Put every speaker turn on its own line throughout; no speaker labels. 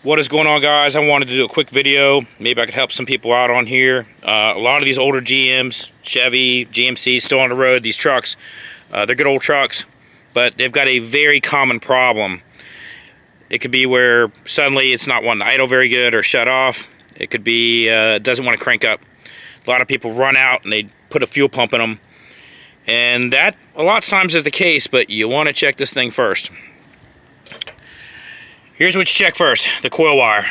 What is going on, guys? I wanted to do a quick video. Maybe I could help some people out on here. A lot of these older GMs, Chevy, GMC, still on the road, these trucks, they're good old trucks, but they've got a very common problem. It could be where suddenly it's not wanting to idle very good or shut off. It could be it doesn't want to crank up. A lot of people run out and they put a fuel pump in them. And that a lot of times is the case, but you want to check this thing first. Here's what you check first, the coil wire.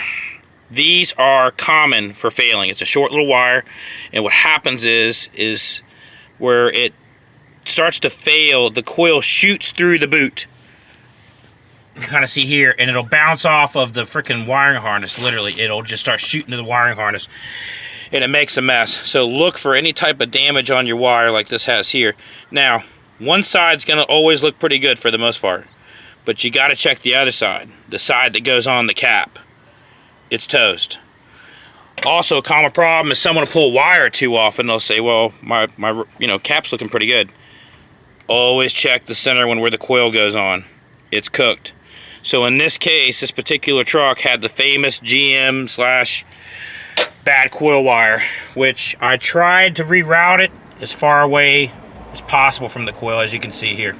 These are common for failing. It's a short little wire, and what happens is where it starts to fail, the coil shoots through the boot. You can kind of see here, and it'll bounce off of the freaking wiring harness, literally. It'll just start shooting to the wiring harness, and it makes a mess. So look for any type of damage on your wire like this has here. Now, one side's gonna always look pretty good for the most part, but you gotta check the other side, the side that goes on the cap. It's toast. Also, a common problem is someone will pull a wire or two off and they'll say, well, my cap's looking pretty good. Always check the center one where the coil goes on. It's cooked. So in this case, this particular truck had the famous GM / bad coil wire, which I tried to reroute it as far away as possible from the coil, as you can see here.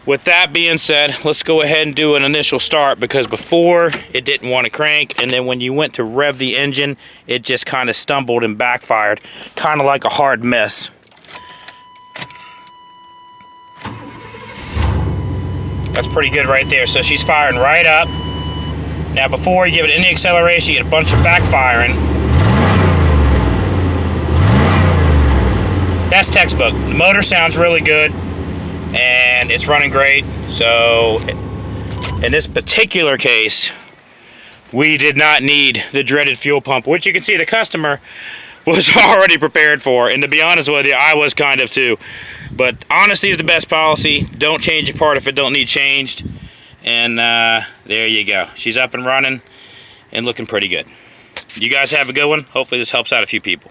With that being said, let's go ahead and do an initial start, because before it didn't want to crank, and then when you went to rev the engine, it just kind of stumbled and backfired, kind of like a hard mess. That's pretty good right there. So she's firing right up. Now before you give it any acceleration, you get a bunch of backfiring. That's textbook. The motor sounds really good, and it's running great. So in this particular case, we did not need the dreaded fuel pump, which you can see the customer was already prepared for, and to be honest with you, I was kind of too. But honesty is the best policy. Don't change a part if it don't need changed. And there you go. She's up and running and looking pretty good. You guys have a good one. Hopefully this helps out a few people.